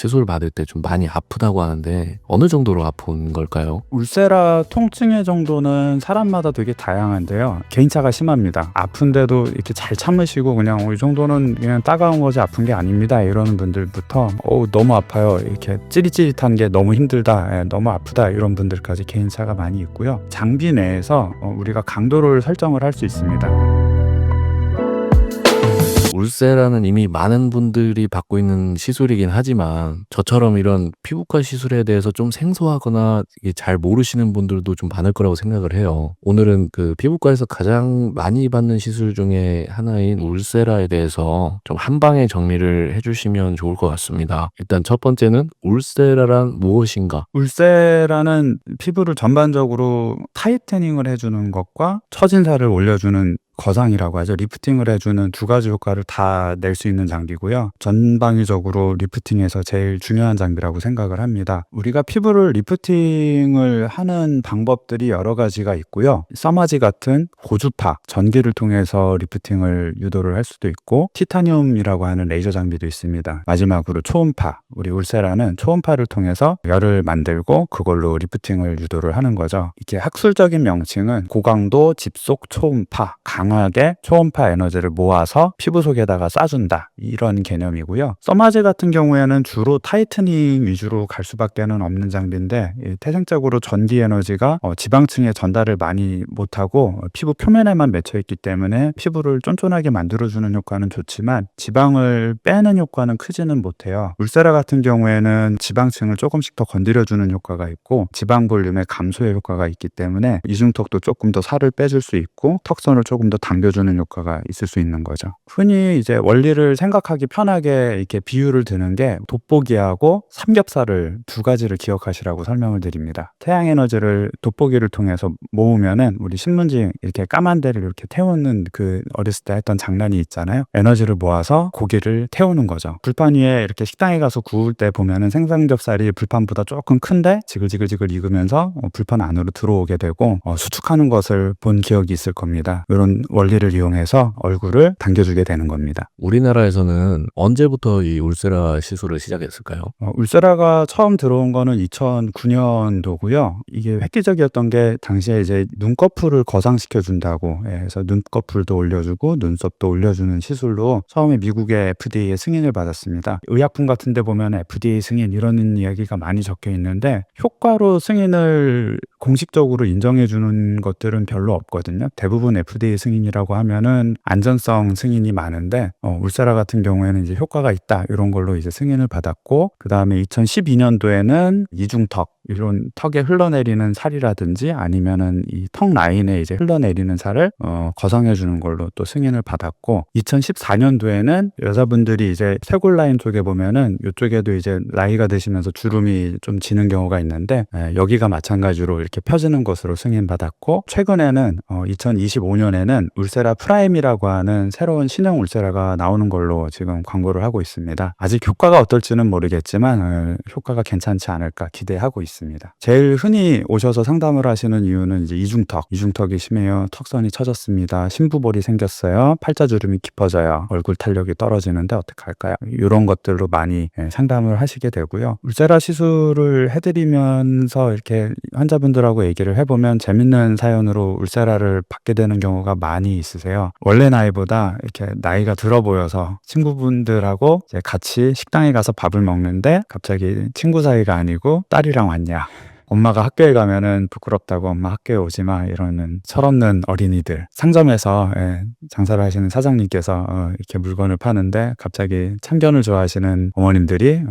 시술 받을 때 좀 많이 아프다고 하는데 어느 정도로 아픈 걸까요? 울세라 통증의 정도는 사람마다 되게 다양한데요. 개인차가 심합니다. 아픈데도 이렇게 잘 참으시고 그냥 이 정도는 그냥 따가운 거지 아픈 게 아닙니다 이러는 분들부터 너무 아파요, 이렇게 찌릿찌릿한 게 너무 힘들다, 너무 아프다 이런 분들까지 개인차가 많이 있고요. 장비 내에서 우리가 강도를 설정을 할 수 있습니다. 울세라는 이미 많은 분들이 받고 있는 시술이긴 하지만 저처럼 이런 피부과 시술에 대해서 좀 생소하거나 이게 잘 모르시는 분들도 좀 많을 거라고 생각을 해요. 오늘은 그 피부과에서 가장 많이 받는 시술 중에 하나인 울세라에 대해서 좀 한 방에 정리를 해주시면 좋을 것 같습니다. 일단 첫 번째는 울세라란 무엇인가? 울세라는 피부를 전반적으로 타이트닝을 해주는 것과 처진살을 올려주는 거상이라고 하죠. 리프팅을 해주는 두 가지 효과를 다 낼 수 있는 장비고요. 전방위적으로 리프팅에서 제일 중요한 장비라고 생각을 합니다. 우리가 피부를 리프팅을 하는 방법들이 여러 가지가 있고요. 써마지 같은 고주파, 전기를 통해서 리프팅을 유도를 할 수도 있고, 티타늄이라고 하는 레이저 장비도 있습니다. 마지막으로 초음파, 우리 울세라는 초음파를 통해서 열을 만들고 그걸로 리프팅을 유도를 하는 거죠. 이게 학술적인 명칭은 고강도 집속 초음파, 강하게 초음파 에너지를 모아서 피부 속에다가 쏴준다, 이런 개념이고요. 써마지 같은 경우에는 주로 타이트닝 위주로 갈 수밖에 없는 장비인데, 태생적으로 전기 에너지가 지방층에 전달을 많이 못하고 피부 표면에만 맺혀 있기 때문에 피부를 쫀쫀하게 만들어주는 효과는 좋지만 지방을 빼는 효과는 크지는 못해요. 울세라 같은 경우에는 지방층을 조금씩 더 건드려주는 효과가 있고 지방 볼륨의 감소의 효과가 있기 때문에 이중턱도 조금 더 살을 빼줄 수 있고 턱선을 조금 더 당겨주는 효과가 있을 수 있는 거죠. 흔히 이제 원리를 생각하기 편하게 이렇게 비유를 드는 게 돋보기하고 삼겹살을 두 가지를 기억하시라고 설명을 드립니다. 태양 에너지를 돋보기를 통해서 모으면은 우리 신문지 이렇게 까만 데를 이렇게 태우는 그 어렸을 때 했던 장난이 있잖아요. 에너지를 모아서 고기를 태우는 거죠. 불판 위에 이렇게 식당에 가서 구울 때 보면은 생삼겹살이 불판보다 조금 큰데 지글지글 익으면서 불판 안으로 들어오게 되고 수축하는 것을 본 기억이 있을 겁니다. 이런 원리를 이용해서 얼굴을 당겨주게 되는 겁니다. 우리나라에서는 언제부터 이 울세라 시술을 시작했을까요? 울세라가 처음 들어온 거는 2009년도고요. 이게 획기적이었던 게 당시에 이제 눈꺼풀을 거상시켜 준다고 해서 눈꺼풀도 올려주고 눈썹도 올려주는 시술로 처음에 미국의 FDA의 승인을 받았습니다. 의약품 같은 데 보면 FDA 승인 이런 이야기가 많이 적혀 있는데 효과로 승인을 공식적으로 인정해 주는 것들은 별로 없거든요. 대부분 FDA 승인이라고 하면은 안전성 승인이 많은데 울세라 같은 경우에는 이제 효과가 있다 이런 걸로 이제 승인을 받았고, 그 다음에 2012년도에는 이중턱, 이런 턱에 흘러내리는 살이라든지 아니면은 이 턱 라인에 이제 흘러내리는 살을 거상해 주는 걸로 또 승인을 받았고, 2014년도에는 여자분들이 이제 쇄골 라인 쪽에 보면은 이쪽에도 이제 나이가 드시면서 주름이 좀 지는 경우가 있는데 여기가 마찬가지로 이렇게 펴지는 것으로 승인 받았고, 최근에는 2025년에는 울세라 프라임이라고 하는 새로운 신형 울세라가 나오는 걸로 지금 광고를 하고 있습니다. 아직 효과가 어떨지는 모르겠지만 효과가 괜찮지 않을까 기대하고 있습니다. 제일 흔히 오셔서 상담을 하시는 이유는 이제 이중턱이 심해요. 턱선이 처졌습니다. 심부볼이 생겼어요. 팔자주름이 깊어져요. 얼굴 탄력이 떨어지는데 어떻게 할까요? 이런 것들로 많이 상담을 하시게 되고요. 울세라 시술을 해드리면서 이렇게 환자분들하고 얘기를 해보면 재밌는 사연으로 울세라를 받게 되는 경우가 많이 있으세요. 원래 나이보다 이렇게 나이가 들어 보여서 친구분들하고 이제 같이 식당에 가서 밥을 먹는데 갑자기 친구 사이가 아니고 딸이랑 왔냐, 엄마가 학교에 가면은 부끄럽다고 엄마 학교에 오지 마 이러는 철없는 어린이들, 상점에서 장사를 하시는 사장님께서 이렇게 물건을 파는데 갑자기 참견을 좋아하시는 어머님들이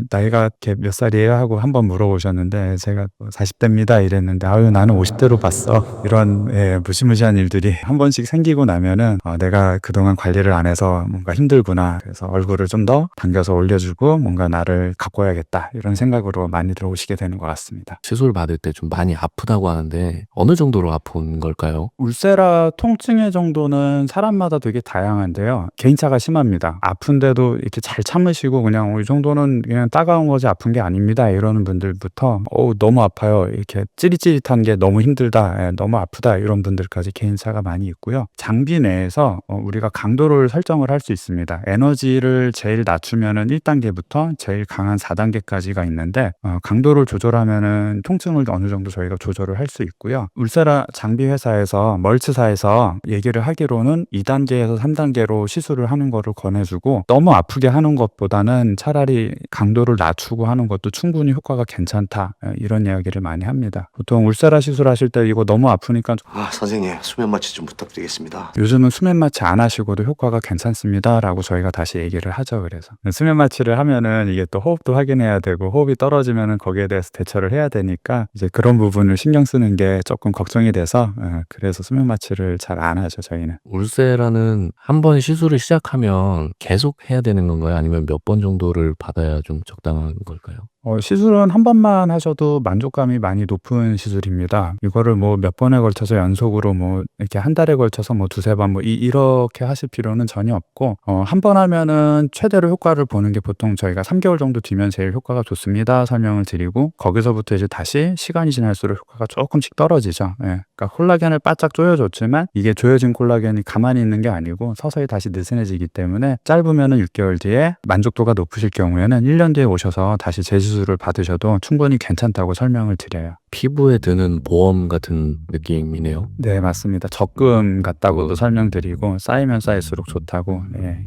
나이가 이렇게 몇 살이에요 하고 한번 물어보셨는데 제가 40대입니다 이랬는데 나는 50대로 봤어, 이런 무시무시한 일들이 한 번씩 생기고 나면은 내가 그동안 관리를 안 해서 뭔가 힘들구나, 그래서 얼굴을 좀 더 당겨서 올려주고 뭔가 나를 가꿔야겠다 이런 생각으로 많이 들어오시게 되는 것 같습니다. 있습니다. 시술 받을 때 좀 많이 아프다고 하는데 어느 정도로 아픈 걸까요? 울세라 통증의 정도는 사람마다 되게 다양한데요. 개인차가 심합니다. 아픈데도 이렇게 잘 참으시고 그냥 이 정도는 그냥 따가운 거지 아픈 게 아닙니다. 이러는 분들부터 너무 아파요. 이렇게 찌릿찌릿한 게 너무 힘들다. 너무 아프다. 이런 분들까지 개인차가 많이 있고요. 장비 내에서 우리가 강도를 설정을 할 수 있습니다. 에너지를 제일 낮추면은 1단계부터 제일 강한 4단계까지가 있는데 강도를 조절하면은 통증을 어느 정도 저희가 조절을 할 수 있고요. 울세라 장비 회사에서 멀츠사에서 얘기를 하기로는 2단계에서 3단계로 시술을 하는 거를 권해주고 너무 아프게 하는 것보다는 차라리 강도를 낮추고 하는 것도 충분히 효과가 괜찮다 이런 이야기를 많이 합니다. 보통 울세라 시술하실 때 이거 너무 아프니까 선생님 수면 마취 좀 부탁드리겠습니다. 요즘은 수면 마취 안 하시고도 효과가 괜찮습니다 라고 저희가 다시 얘기를 하죠. 그래서 수면 마취를 하면은 이게 또 호흡도 확인해야 되고 호흡이 떨어지면은 거기에 대해서 대처를 해야 되니까 이제 그런 부분을 신경 쓰는 게 조금 걱정이 돼서 그래서 수면 마취를 잘 안 하죠 저희는. 울세라는 한 번 시술을 시작하면 계속 해야 되는 건가요? 아니면 몇 번 정도를 받아야 좀 적당한 걸까요? 시술은 한 번만 하셔도 만족감이 많이 높은 시술입니다. 이거를 뭐 몇 번에 걸쳐서 연속으로 뭐 이렇게 한 달에 걸쳐서 뭐 두세 번 뭐 이렇게 하실 필요는 전혀 없고 한 번 하면은 최대로 효과를 보는 게 보통 저희가 3개월 정도 뒤면 제일 효과가 좋습니다 설명을 드리고 거기서부터 이제 다시 시간이 지날수록 효과가 조금씩 떨어지죠. 예. 그러니까 콜라겐을 바짝 조여줬지만 이게 조여진 콜라겐이 가만히 있는 게 아니고 서서히 다시 느슨해지기 때문에 짧으면은 6개월 뒤에 만족도가 높으실 경우에는 1년 뒤에 오셔서 다시 재시술을 받으셔도 충분히 괜찮다고 설명을 드려요. 피부에 드는 보험 같은 느낌이네요. 네, 맞습니다. 적금 같다고도 설명드리고 쌓이면 쌓일수록 좋다고. 예.